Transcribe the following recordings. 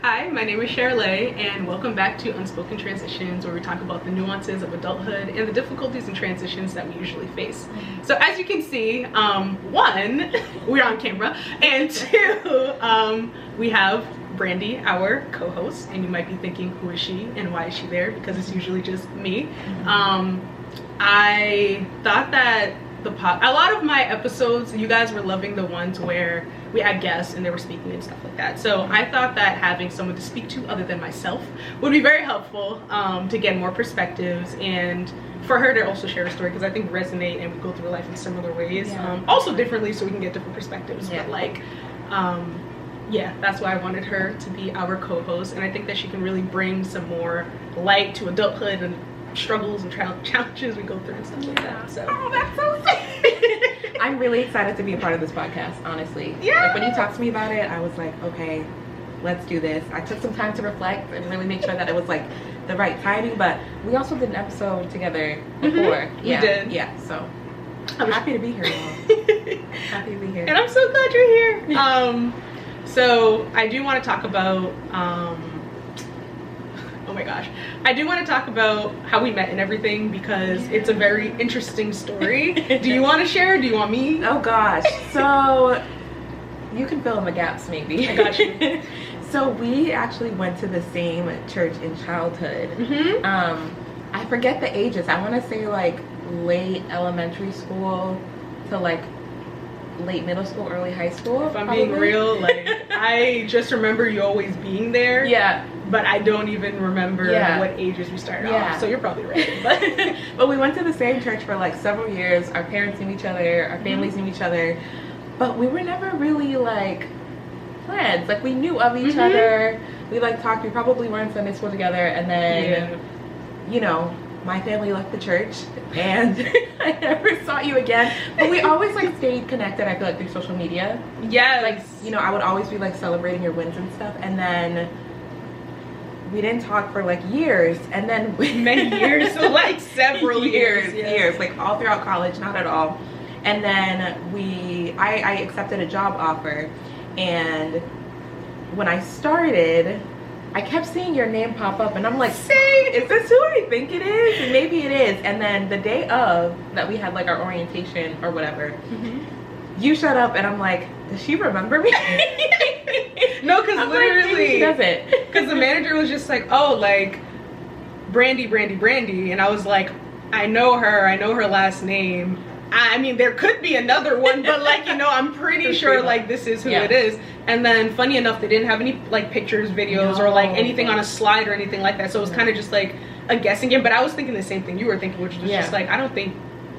Hi, my name is Shirley, and welcome back to Unspoken Transitions, where we talk about the nuances of adulthood and the difficulties and transitions that we usually face. So as you can see, one, we're on camera, and two, we have Brandy, our co-host, and you might be thinking, who is she and why is she there? Because it's usually just me. I thought that a lot of my episodes, you guys were loving the ones where we had guests and they were speaking and stuff like that. So I thought that having someone to speak to other than myself would be very helpful to get more perspectives and for her to also share a story, because I think we resonate and we go through life in similar ways, also differently, so we can get different perspectives. But like, yeah, that's why I wanted her to be our co-host, and I think that she can really bring some more light to adulthood and struggles and challenges we go through and stuff like that. So that's so sweet. I'm really excited to be a part of this podcast, honestly. Like when you talked to me about it, I was like, okay, let's do this. I took some time to reflect and really make sure that it was like the right timing, but we also did an episode together before. We did. Yeah, so I'm happy to be here, y'all. Happy to be here. And I'm so glad you're here. So I do want to talk about oh my gosh, I do want to talk about how we met and everything, because it's a very interesting story. Do you want to share? Do you want me? Oh gosh, so you can fill in the gaps maybe. I got you. So we actually went to the same church in childhood. I forget the ages. I want to say like late elementary school to like late middle school, early high school. If I'm being real, like I just remember you always being there. Yeah. But I don't even remember what ages we started off. So you're probably right. But but we went to the same church for like several years. Our parents knew each other, our families knew each other, but we were never really like friends. Like we knew of each other. We like talked. We probably were in Sunday school together, and then you know, my family left the church and I never saw you again. But we always like stayed connected, I feel like, through social media. Yes. Like, you know, I would always be like celebrating your wins and stuff, and then we didn't talk for like years, and then many years, so like several years, like all throughout college, not at all. And then I accepted a job offer, and when I started, I kept seeing your name pop up, and I'm like, is this who I think it is? And maybe it is. And then the day of that we had like our orientation or whatever, you showed up, and I'm like, does she remember me? No, because literally, like, she doesn't. Because the manager was just like, oh, like, Brandy. And I was like, I know her last name. I mean, there could be another one, but like, you know, I'm pretty sure like this is who it is. And then funny enough, they didn't have any like pictures, videos, or like anything on a slide or anything like that. So it was kind of just like a guessing game. But I was thinking the same thing you were thinking, which was just like, I don't think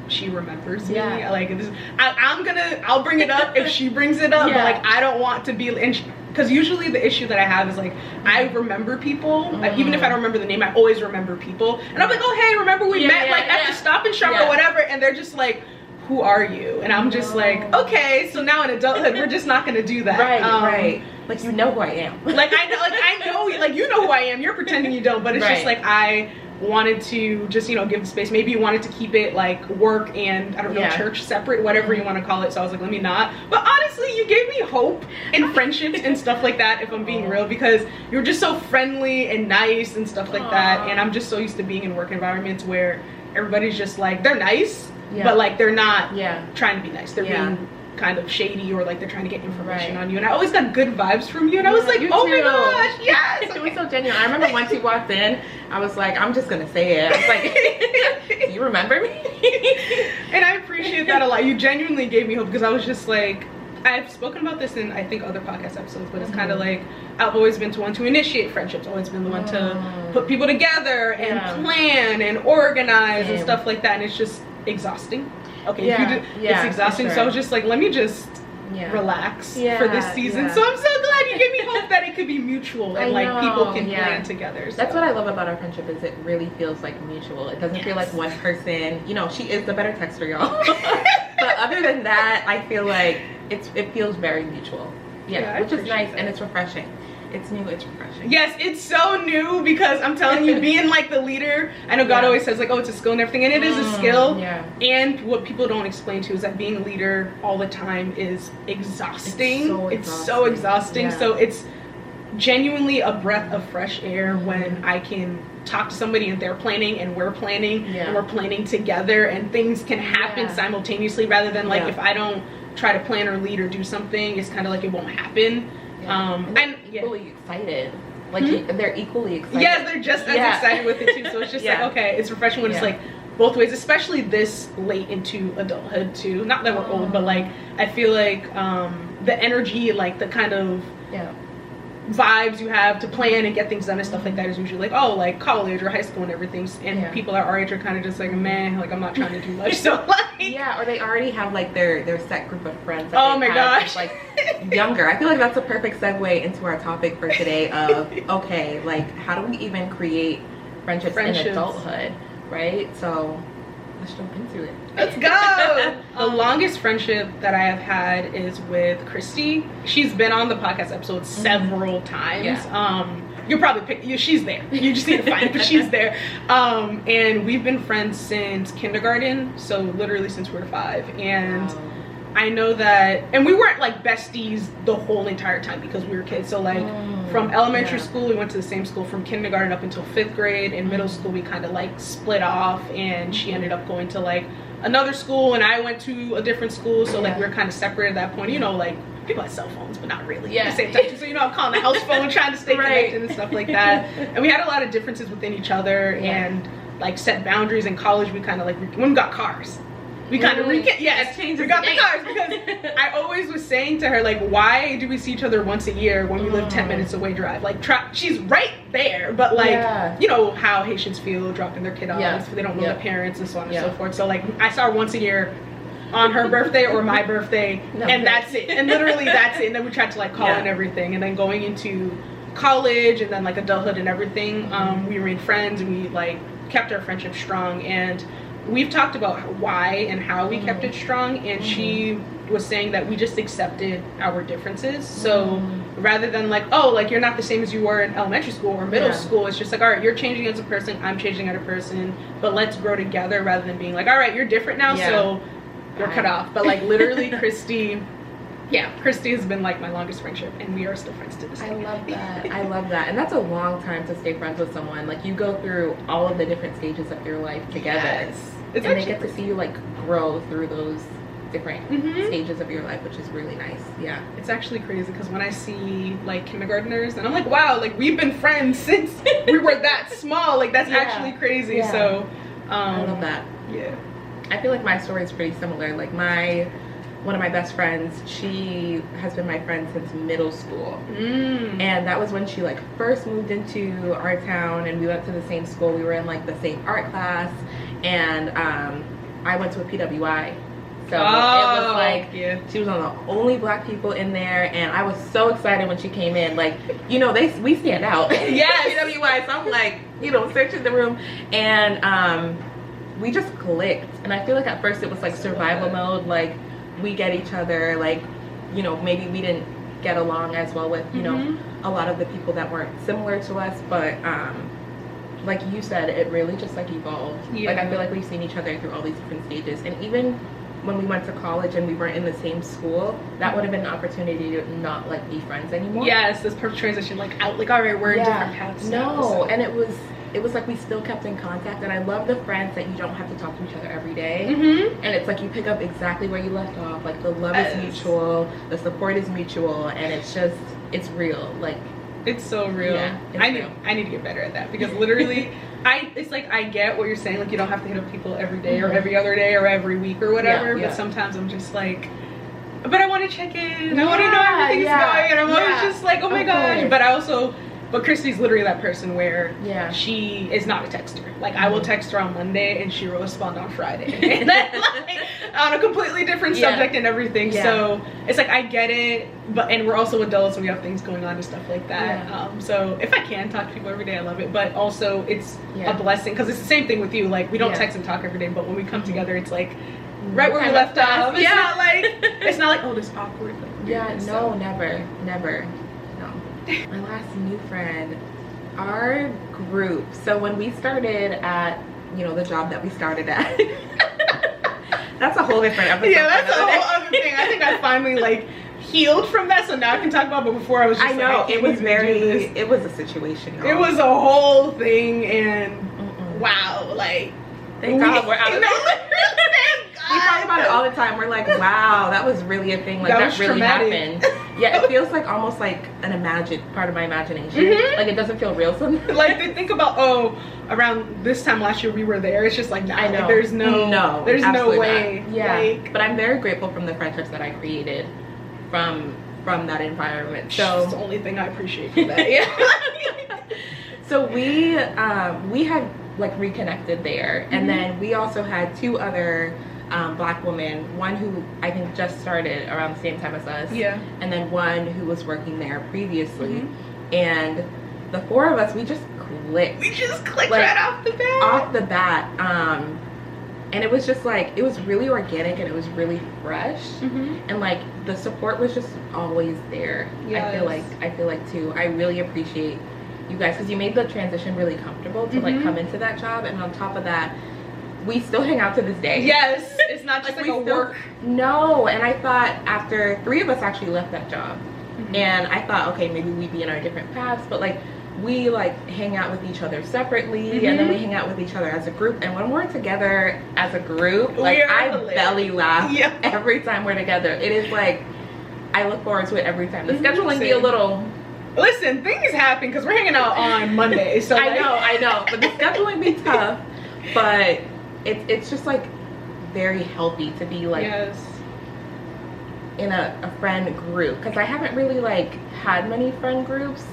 she remembers me. Like this, I'll bring it up if she brings it up, but like I don't want to be, because usually the issue that I have is like I remember people, like, even if I don't remember the name, I always remember people, and I'm like, oh hey, remember we met like at the Stop and Shop or whatever, and they're just like, who are you? And I'm just like, okay, so now in adulthood we're just not gonna do that. Right. Like, you know who I am. Like I know, like you know who I am. You're pretending you don't, but it's just like I wanted to just, you know, give space. Maybe you wanted to keep it like work and I don't know, church separate, whatever you want to call it. So I was like, let me not. But honestly, you gave me hope in friendships and stuff like that, if I'm being real, because you're just so friendly and nice and stuff like that. And I'm just so used to being in work environments where everybody's just like, they're nice, but like they're not trying to be nice. They're being kind of shady, or like they're trying to get information on you, and I always got good vibes from you, and I was like, oh my gosh, yes. It was so genuine. I remember once you walked in, I was like, I'm just gonna say it. I was like, do you remember me? And I appreciate that a lot. You genuinely gave me hope, because I was just like, I've spoken about this in I think other podcast episodes, but it's kind of like I've always been the one to initiate friendships, always been the one to put people together and plan and organize and stuff like that, and it's just exhausting. Okay, it's exhausting. So I was just like, let me just relax for this season. So I'm so glad you gave me hope that it could be mutual and like people can plan together. So that's what I love about our friendship, is it really feels like mutual. It doesn't feel like one person, you know, she is the better texter, y'all. But other than that, I feel like it feels very mutual. Which is nice, and it's refreshing. It's new, it's refreshing. Yes, it's so new, because I'm telling you, being like the leader, I know God always says like, oh, it's a skill and everything, and it is a skill. And what people don't explain to is that being a leader all the time is exhausting. It's so exhausting. So it's genuinely a breath of fresh air when I can talk to somebody and they're planning and we're planning and we're planning together, and things can happen simultaneously, rather than like if I don't try to plan or lead or do something, it's kind of like it won't happen. And equally excited. Like they're equally excited. Yes, they're just as excited with it too. So it's just like, okay, it's refreshing when it's like both ways, especially this late into adulthood too. Not that we're old, but like I feel like the energy, like the kind of vibes you have to plan and get things done and stuff like that is usually like, oh, like college or high school and everything, and people at our age are kind of just like, man, like I'm not trying to do much. So like or they already have like their set group of friends that oh my gosh, like younger. I feel like that's a perfect segue into our topic for today of okay, like how do we even create friendships in adulthood, right? So let's jump into it. Let's go. The longest friendship that I have had is with Christy. She's been on the podcast episode several times. You'll probably pick, she's there. You just need to find it, but she's there. And we've been friends since kindergarten, so literally since we were 5. And I know that, and we weren't like besties the whole entire time because we were kids. So like from elementary school, we went to the same school from kindergarten up until 5th grade. In middle school, we kind of like split off, and she ended up going to like another school and I went to a different school. So like we were kind of separate at that point, you know, like people had cell phones, but not really at the same time. So, you know, I'm calling the house phone, trying to stay connected and stuff like that. And we had a lot of differences within each other and like set boundaries. In college, we kind of like, when we got cars, we kind of we got the cars, because I always was saying to her, like, why do we see each other once a year when we live 10 minutes away drive? Like, she's right there, but like, you know how Haitians feel dropping their kid off, they don't know the parents and so on and so forth. So like, I saw her once a year on her birthday or my birthday, and that's it. And literally that's it. And then we tried to like call and everything. And then going into college and then like adulthood and everything, we remained friends and we like kept our friendship strong. And we've talked about why and how we kept it strong, and she was saying that we just accepted our differences. So rather than like, oh, like you're not the same as you were in elementary school or middle school, it's just like, all right, you're changing as a person, I'm changing as a person, but let's grow together, rather than being like, all right, you're different now, so you're cut off. But like literally Christy has been like my longest friendship, and we are still friends to this day. I love that. I love that. And that's a long time to stay friends with someone. Like you go through all of the different stages of your life together. It's and they get to see you like grow through those different stages of your life, which is really nice. Yeah, it's actually crazy because when I see like kindergartners and I'm like, wow, like we've been friends since we were that small. Like that's actually crazy. So I love that. I feel like my story is pretty similar. Like one of my best friends, she has been my friend since middle school. And that was when she like first moved into our town, and we went to the same school. We were in like the same art class, and I went to a PWI. So it was like, she was one of the only black people in there, and I was so excited when she came in. Like, you know, we stand out. PWI, so I'm like, you know, searching the room, and we just clicked. And I feel like at first it was like survival mode, like we get each other, like, you know, maybe we didn't get along as well with, you know, a lot of the people that weren't similar to us, but like you said, it really just like evolved. Like I feel like we've seen each other through all these different stages, and even when we went to college and we weren't in the same school, that would have been an opportunity to not like be friends anymore. Yes, this perfect transition, like out, like all right, we're in different paths now, so. And it was like we still kept in contact, and I love the friends that you don't have to talk to each other every day. And it's like you pick up exactly where you left off. Like the love is mutual, the support is mutual, and it's real. Like it's so real. I need to get better at that, because literally it's like I get what you're saying, like you don't have to hit up people every day or every other day or every week or whatever, but sometimes I'm just like, but I want to check in, I want to know how everything's going, and I'm always just like, oh my gosh. But Christy's literally that person where she is not a texter. Like I will text her on Monday and she will respond on Friday. And then, like, on a completely different subject and everything. So it's like I get it, and we're also adults and we have things going on and stuff like that. So if I can talk to people every day, I love it. But also it's a blessing, because it's the same thing with you. Like we don't text and talk every day, but when we come together, it's like right where we left off. It's not like oh, this awkward. Like, no, never. My last new friend, our group, so when we started at, you know, the job that we started at, that's a whole different episode. That's a whole other thing. I think I finally like healed from that, so now I can talk about. But before I was just I know, like, it was it was a situation, y'all. It was a whole thing, and wow, like thank God we're out of it. We talk about it all the time. We're like, wow, that was really a thing. Like, that really happened. Yeah, it feels like almost like an imagined part of my imagination. Like, it doesn't feel real sometimes. Like, they think about, oh, around this time last year we were there. It's just like, nah, I know. Like, there's no way. Not. Yeah, like, but I'm very grateful from the friendships that I created from that environment. So it's the only thing I appreciate for that. Yeah. So we had like reconnected there, and then we also had 2 other Black women, one who I think just started around the same time as us, and then one who was working there previously, and the 4 of us, we just clicked. We just clicked like, right off the bat. And it was just like, it was really organic and it was really fresh, and like the support was just always there. Yes. I feel like too, I really appreciate you guys, because you made the transition really comfortable to like come into that job, and on top of that, we still hang out to this day. Yes, it's not just like a work. No, and I thought after 3 of us actually left that job, and I thought, okay, maybe we'd be in our different paths, but like we like hang out with each other separately, and then we hang out with each other as a group, and when we're together as a group, like I belly laugh every time we're together. It is like, I look forward to it every time. The scheduling be a little... Listen, things happen because we're hanging out on Monday, so I know, but the scheduling be tough, but it's just like very healthy to be like in a friend group, because I haven't really like had many friend groups.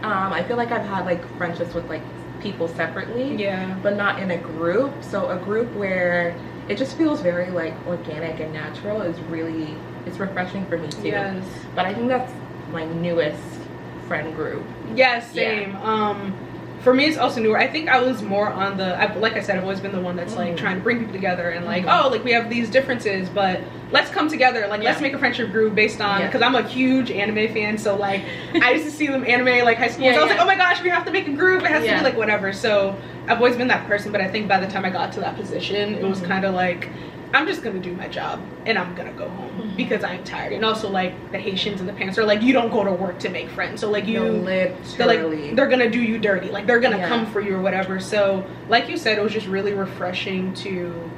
I feel like I've had like friendships with like people separately, but not in a group. So a group where it just feels very like organic and natural is really, it's refreshing for me too. But I think that's my newest friend group. Same. For me, it's also newer. I think I was more on the, like I said, I've always been the one that's like trying to bring people together and like, oh, like we have these differences, but let's come together. Like, let's make a friendship group based on, because I'm a huge anime fan. So like, I used to see them anime like high school. So I was like, oh my gosh, we have to make a group. It has to be like whatever. So I've always been that person. But I think by the time I got to that position, it was kind of like, I'm just gonna do my job and I'm gonna go home because I'm tired. And also like the Haitians and the parents are like, you don't go to work to make friends. So like they're gonna do you dirty. Like they're gonna come for you or whatever. So like you said, it was just really refreshing to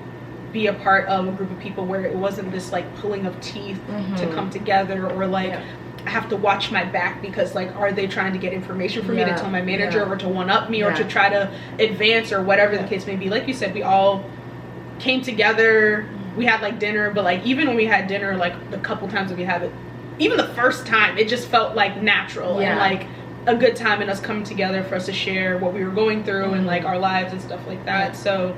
be a part of a group of people where it wasn't this like pulling of teeth to come together, or like I have to watch my back because like, are they trying to get information from me to tell my manager or to one up me or to try to advance or whatever the case may be. Like you said, we all came together, we had like dinner, but like even when we had dinner, like the couple times that we had it, even the first time, it just felt like natural and like a good time, and us coming together for us to share what we were going through and like our lives and stuff like that. So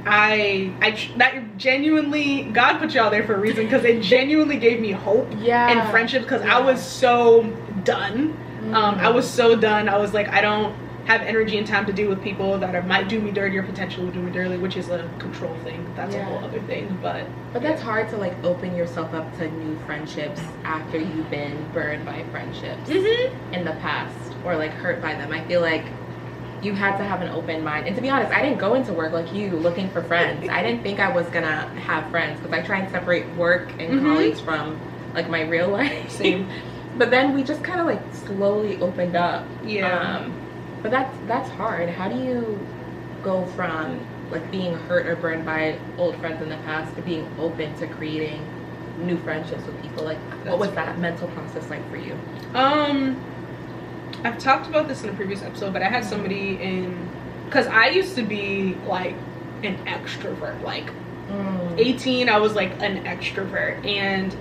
that genuinely, God put y'all there for a reason, because it genuinely gave me hope and friendships, because I was so done. I was so done. I was like, I don't have energy and time to deal with people that might do me dirty or potentially do me dirty, which is a control thing. That's a whole other thing. But that's hard to like open yourself up to new friendships after you've been burned by friendships in the past, or like hurt by them. I feel like you had to have an open mind. And to be honest, I didn't go into work like you looking for friends. I didn't think I was gonna have friends, because I try and separate work and colleagues from like my real life. Same. But then we just kind of like slowly opened up. But that's hard. How do you go from like being hurt or burned by old friends in the past to being open to creating new friendships with people? Like, what was that mental process like for you? I've talked about this in a previous episode, but I had somebody because I used to be like an extrovert. Like 18, I was like an extrovert, and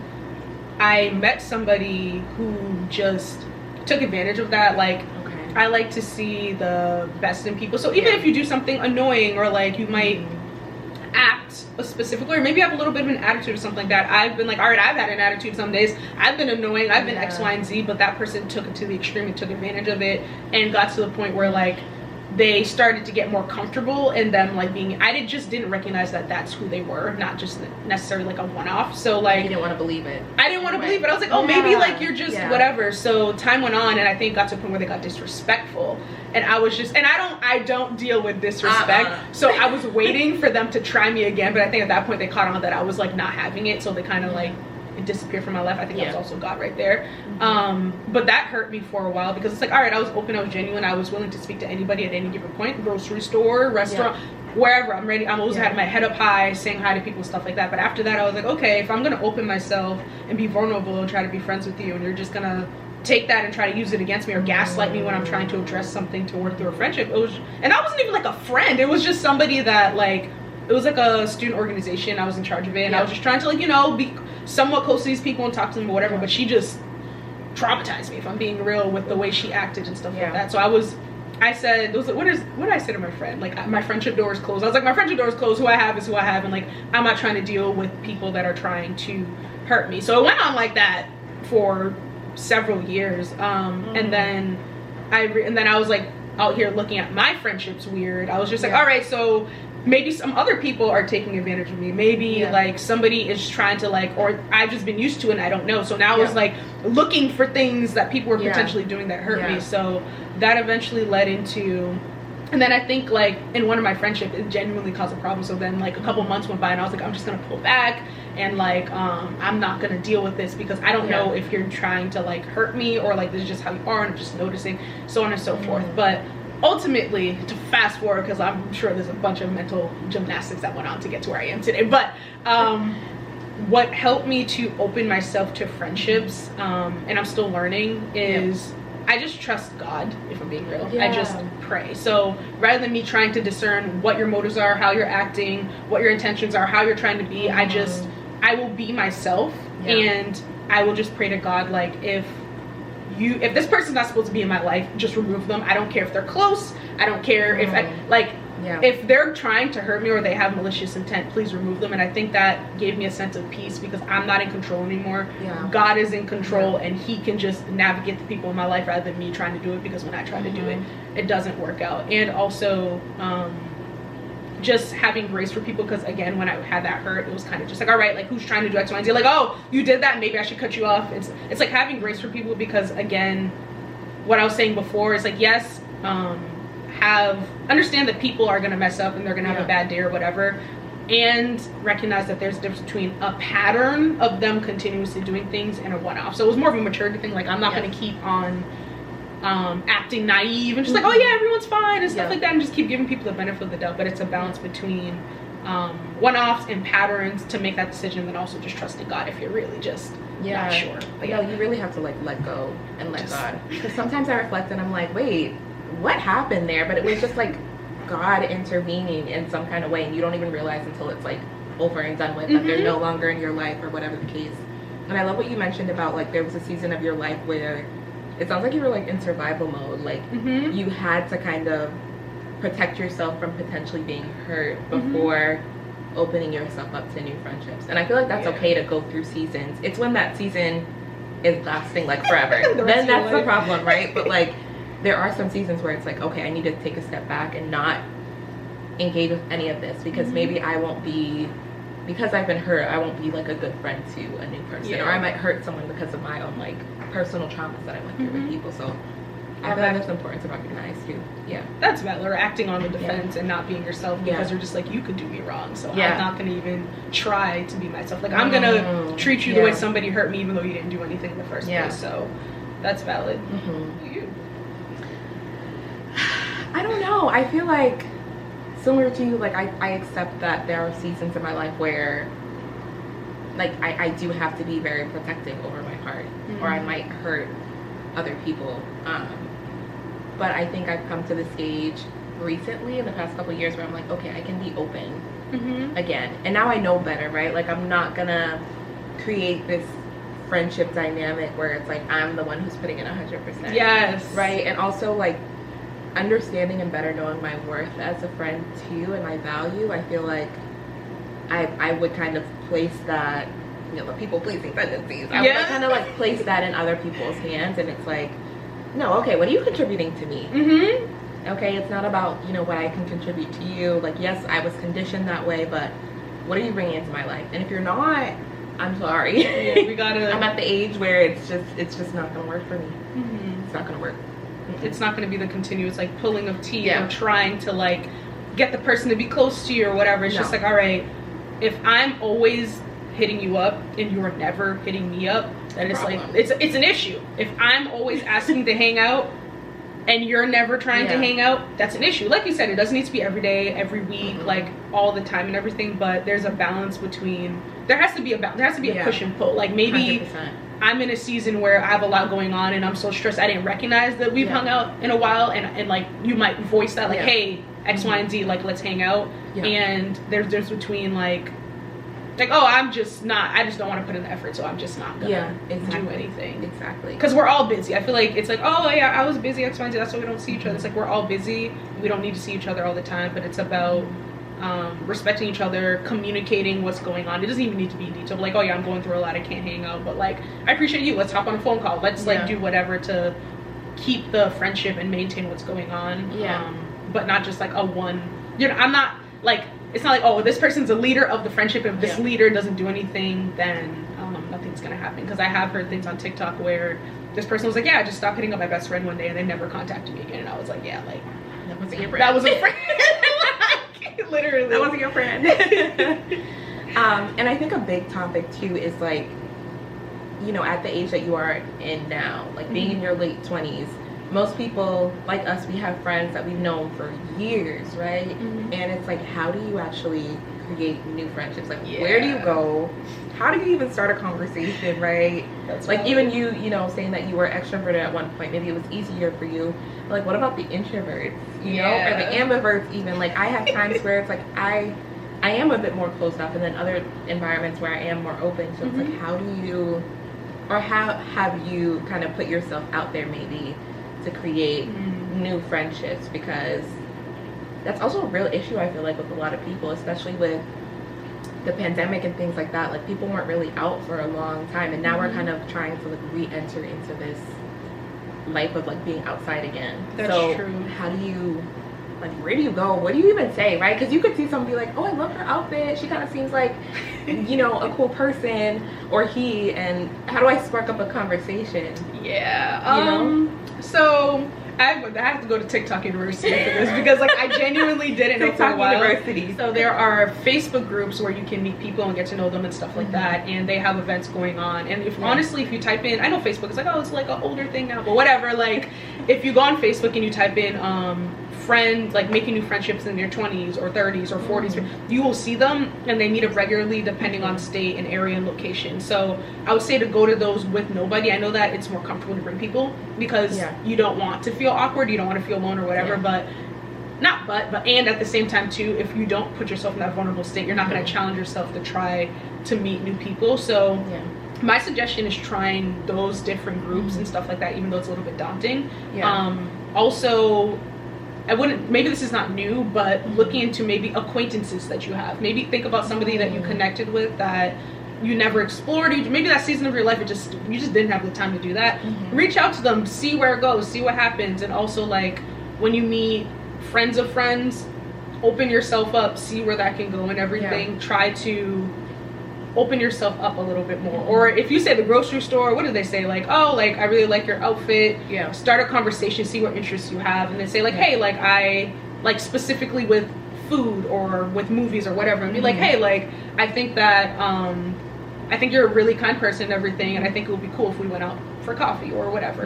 I met somebody who just took advantage of that. Like, I like to see the best in people. So even if you do something annoying, or like you might act a specific way, or maybe have a little bit of an attitude or something like that, I've been like, all right, I've had an attitude some days, I've been annoying, I've been X, Y, and Z, but that person took it to the extreme and took advantage of it and got to the point where like they started to get more comfortable in them like being, I just didn't recognize that that's who they were, not just necessarily like a one-off. So like, you didn't want to believe it. I didn't want to believe it. I was like, oh, maybe like you're just whatever. So time went on, and I think got to a point where they got disrespectful, and I was just, and I don't deal with disrespect. So I was waiting for them to try me again, but I think at that point they caught on that I was like not having it, so they kind of like disappear from my life. I think that was also God right there. But that hurt me for a while, because it's like, all right, I was open, I was genuine, I was willing to speak to anybody at any given point, grocery store, restaurant, wherever. I'm ready. I'm always had my head up high, saying hi to people, stuff like that. But after that, I was like, okay, if I'm gonna open myself and be vulnerable and try to be friends with you, and you're just gonna take that and try to use it against me or gaslight me when I'm trying to address something to work through a friendship, and I wasn't even like a friend, it was just somebody that, like, it was like a student organization, I was in charge of it, and I was just trying to, like, you know, be somewhat close to these people and talk to them or whatever, but she just traumatized me, if I'm being real, with the way she acted and stuff like that. So I said, what did I say to my friend? Like, my friendship door is closed. I was like, my friendship door is closed, who I have is who I have, and like, I'm not trying to deal with people that are trying to hurt me. So it went on like that for several years, and then I was like out here looking at my friendships weird. I was just like, all right, so maybe some other people are taking advantage of me, maybe like somebody is trying to, like, or I've just been used to it and I don't know. So now I was like looking for things that people were potentially doing that hurt me. So that eventually led into, and then I think, like, in one of my friendships, it genuinely caused a problem. So then, like, a couple months went by and I was like, I'm just gonna pull back, and like, I'm not gonna deal with this, because I don't know if you're trying to, like, hurt me, or like, this is just how you are and I'm just noticing, so on and so forth. But ultimately, to fast forward, because I'm sure there's a bunch of mental gymnastics that went on to get to where I am today, but what helped me to open myself to friendships, and I'm still learning, is I just trust God, if I'm being real. I just pray. So rather than me trying to discern what your motives are, how you're acting, what your intentions are, how you're trying to be, I will be myself, and I will just pray to God, like, if this person's not supposed to be in my life, just remove them. I don't care if they're close. I don't care if if they're trying to hurt me or they have malicious intent, please remove them. And I think that gave me a sense of peace, because I'm not in control anymore. God is in control, and he can just navigate the people in my life rather than me trying to do it, because when I try to do it, it doesn't work out. And also just having grace for people, because again, when I had that hurt, it was kind of just like, all right, like, who's trying to do X, Y, and Z? Like, oh, you did that, maybe I should cut you off. It's like having grace for people, because again, what I was saying before is like, yes, understand that people are gonna mess up and they're gonna have a bad day or whatever, and recognize that there's a difference between a pattern of them continuously doing things and a one-off. So it was more of a maturity thing. Like, I'm not gonna keep on acting naive and just like, oh yeah, everyone's fine and stuff like that, and just keep giving people the benefit of the doubt. But it's a balance between one-offs and patterns to make that decision, and then also just trusting God if you're really just not sure. But you really have to, like, let go and let God. Because sometimes I reflect and I'm like, wait, what happened there? But it was just like God intervening in some kind of way, and you don't even realize until it's like over and done with, that they're no longer in your life or whatever the case. And I love what you mentioned about, like, there was a season of your life where it sounds like you were, like, in survival mode. Like, you had to kind of protect yourself from potentially being hurt before opening yourself up to new friendships. And I feel like that's okay to go through seasons. It's when that season is lasting, like, forever. Then that's the problem, right? But, like, there are some seasons where it's like, okay, I need to take a step back and not engage with any of this, because maybe I won't be, because I've been hurt, I won't be, like, a good friend to a new person, or I might hurt someone because of my own, like, personal traumas that I went through with people. So I feel like that's important to recognize too. That's valid. Or acting on the defense and not being yourself, because you're just like, you could do me wrong, so I'm not gonna even try to be myself. Like, I'm gonna treat you the way somebody hurt me, even though you didn't do anything in the first place. So that's valid. I don't know. I feel like, similar to you, like, I accept that there are seasons in my life where, like, I do have to be very protective over my heart, or I might hurt other people. But I think I've come to the stage recently in the past couple of years where I'm like, okay, I can be open again. And now I know better, right? Like, I'm not gonna create this friendship dynamic where it's like I'm the one who's putting in 100%. Yes. Right? And also, like, understanding and better knowing my worth as a friend too, and my value. I feel like I would kind of place that, you know, the people-pleasing tendencies. I would kind of, like, place that in other people's hands, and it's like, no, okay, what are you contributing to me? Okay, it's not about, you know, what I can contribute to you. Like, yes, I was conditioned that way, but what are you bringing into my life? And if you're not, I'm sorry. We gotta. I'm at the age where it's just not gonna work for me. It's not gonna work. It's not gonna be the continuous, like, pulling of teeth or trying to, like, get the person to be close to you or whatever. It's just like, all right, if I'm always hitting you up and you're never hitting me up, then it's like it's an issue. If I'm always asking to hang out and you're never trying to hang out, that's an issue. Like you said, it doesn't need to be every day, every week, like all the time and everything, but there's a balance between, there has to be a push and pull. Like maybe 100%. I'm in a season where I have a lot going on and I'm so stressed I didn't recognize that we've hung out in a while, and like you might voice that like, hey, X, Y, and Z, like let's hang out. And there's between like oh, I just don't want to put in the effort, so I'm just not gonna do anything. Exactly. Because we're all busy. I feel like it's like, oh yeah, I was busy, X, Y, and Z, that's why we don't see each other. It's like we're all busy. We don't need to see each other all the time, but it's about respecting each other, communicating what's going on. It doesn't even need to be detailed. Like, oh yeah, I'm going through a lot, I can't hang out, but like, I appreciate you. Let's hop on a phone call. Let's like do whatever to keep the friendship and maintain what's going on. But not just like a one. You know, I'm not like, it's not like, oh, this person's a leader of the friendship. If this leader doesn't do anything, then nothing's gonna happen. Because I have heard things on TikTok where this person was like, yeah, I just stopped hitting up my best friend one day and they never contacted me again. And I was like, yeah, like, that wasn't your friend. That was a friend. Literally. That wasn't your friend. And I think a big topic too is like, you know, at the age that you are in now, like being in your late 20s, most people like us, we have friends that we've known for years, right? And it's like, how do you actually create new friendships? Like, where do you go? How do you even start a conversation, right? That's like, even you know, saying that you were extroverted at one point, maybe it was easier for you. But like, what about the introverts, you know, or the ambiverts even? Like, I have times where it's like, I am a bit more closed off, and then other environments where I am more open. So it's like, how do you, or how have you kind of put yourself out there maybe to create new friendships? Because that's also a real issue, I feel like, with a lot of people, especially with the pandemic and things like that. Like, people weren't really out for a long time, and now we're kind of trying to like re-enter into this life of like being outside again. That's true. How do you, like, where do you go? What do you even say, right? Because you could see someone be like, oh, I love her outfit, she kind of seems like, you know, a cool person, or he, and how do I spark up a conversation? You know? So I have to go to TikTok University for this, because like I genuinely didn't know for a while. University. So there are Facebook groups where you can meet people and get to know them and stuff like that, and they have events going on. And if honestly, if you type in, I know Facebook is like, oh, it's like an older thing now, but whatever. Like, if you go on Facebook and you type in friends, like making new friendships in your 20s or 30s or 40s, you will see them, and they meet up regularly depending on state and area and location. So I would say to go to those with nobody. I know that it's more comfortable to bring people, because you don't want to feel awkward, you don't want to feel alone or whatever, but and at the same time too, if you don't put yourself in that vulnerable state, you're not going to challenge yourself to try to meet new people. So my suggestion is trying those different groups and stuff like that, even though it's a little bit daunting. Also, I wouldn't, maybe this is not new, but looking into maybe acquaintances that you have. Maybe think about somebody that you connected with that you never explored. Maybe that season of your life, you just didn't have the time to do that. Reach out to them, see where it goes, see what happens. And also, like, when you meet friends of friends, open yourself up, see where that can go and everything. Try to open yourself up a little bit more. Or if you say the grocery store, what do they say? Like, oh, like, I really like your outfit. Start a conversation, see what interests you have, and then say like, hey, like, I like specifically with food or with movies or whatever, and be like, hey, like, I think that I think you're a really kind person and everything, and I think it would be cool if we went out for coffee or whatever.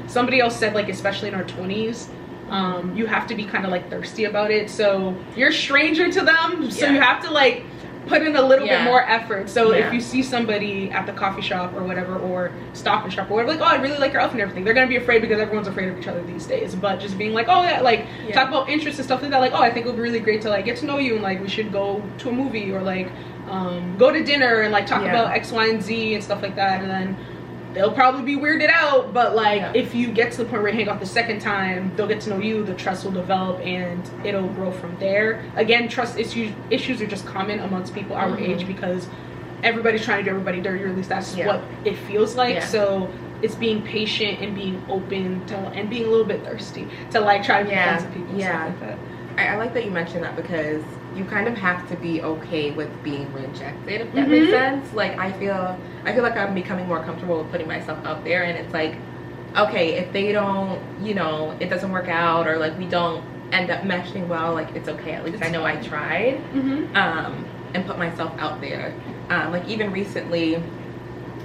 Somebody else said, like, especially in our 20s, you have to be kind of like thirsty about it. So you're a stranger to them, so you have to like put in a little bit more effort. So if you see somebody at the coffee shop or whatever, or Stop and Shop or whatever, like, oh, I really like your outfit and everything, they're gonna be afraid, because everyone's afraid of each other these days. But just being like, oh yeah, like talk about interests and stuff like that, like, oh, I think it would be really great to like get to know you, and like we should go to a movie, or like go to dinner and like talk about X, Y, and Z and stuff like that. And then they'll probably be weirded out, but like if you get to the point where you hang out the second time, they'll get to know you, the trust will develop, and it'll grow from there. Again, trust issues are just common amongst people our age, because everybody's trying to do everybody dirty, or at least that's what it feels like. So it's being patient and being open to, and being a little bit thirsty to like try to be friends with people and stuff like that. I like that you mentioned that, because you kind of have to be okay with being rejected, if that makes sense. Like, I feel like I'm becoming more comfortable with putting myself out there, and it's like, okay, if they don't, you know, it doesn't work out, or like we don't end up meshing well, like, it's okay, at least I know I tried, and put myself out there. like even recently,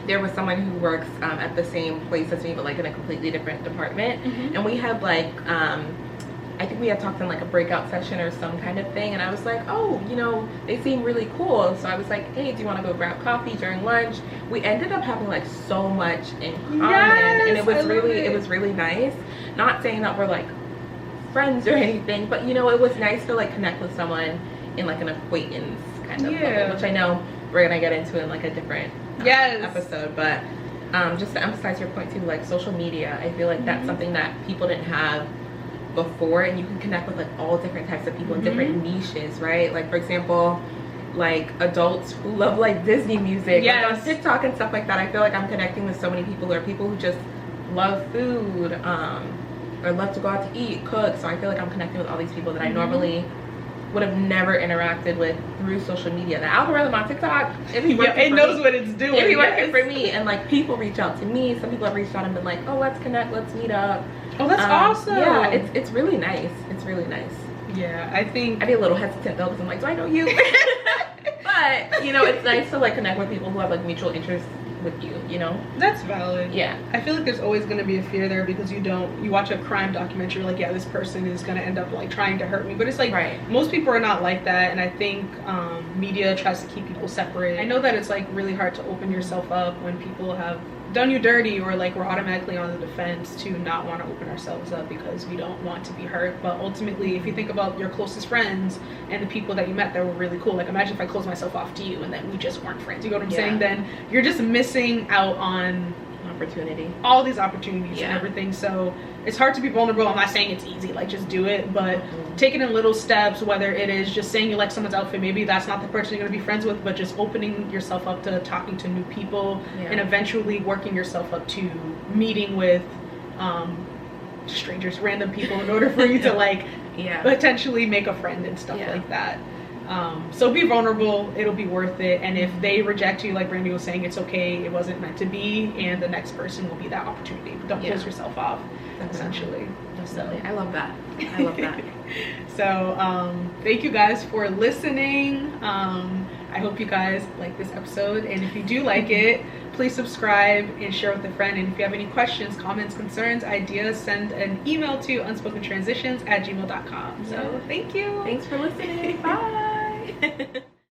there was someone who works at the same place as me, but like in a completely different department. And we had like, I think we had talked in like a breakout session or some kind of thing. And I was like, oh, you know, they seem really cool. So I was like, hey, do you want to go grab coffee during lunch? We ended up having like so much in common. And it was really nice. Not saying that we're like friends or anything, but you know, it was nice to like connect with someone in like an acquaintance kind of level, which I know we're gonna get into in like a different episode. But just to emphasize your point too, like social media, I feel like that's something that people didn't have before, and you can connect with like all different types of people in different niches, right? Like for example, like adults who love like Disney music, like on TikTok and stuff like that. I feel like I'm connecting with so many people, or people who just love food, or love to go out to eat, cook. So I feel like I'm connecting with all these people that I normally would have never interacted with through social media. The algorithm on TikTok, it knows what it's doing. It be working for me, and like people reach out to me. Some people have reached out and been like, oh, let's connect, let's meet up. Oh, that's awesome. Yeah, it's really nice. It's really nice. Yeah, I think I'd be a little hesitant though, because I'm like, do I know you? But you know, it's nice to like connect with people who have like mutual interests with you, you know? That's valid. Yeah. I feel like there's always going to be a fear there, because you watch a crime documentary, like, yeah, this person is going to end up like trying to hurt me, but it's like most people are not like that. And I think media tries to keep people separate. I know that it's like really hard to open yourself up when people have done you dirty, or like we're automatically on the defense to not want to open ourselves up because we don't want to be hurt. But ultimately, if you think about your closest friends and the people that you met that were really cool, like imagine if I closed myself off to you and then we just weren't friends, you know what I'm saying? Then you're just missing out on all these opportunities and everything. So it's hard to be vulnerable. I'm not saying it's easy, like just do it, but take it in little steps, whether it is just saying you like someone's outfit, maybe that's not the person you're going to be friends with, but just opening yourself up to talking to new people, and eventually working yourself up to meeting with strangers, random people, in order for you to like potentially make a friend and stuff like that. So be vulnerable, it'll be worth it. And if they reject you, like Brandy was saying, it's okay, it wasn't meant to be, and the next person will be that opportunity. Don't close yourself off, essentially. So I love that. I love that. So thank you guys for listening. I hope you guys like this episode, and if you do like it, please subscribe and share with a friend. And if you have any questions, comments, concerns, ideas, send an email to unspokentransitions@gmail.com. So thank you. Thanks for listening. Bye.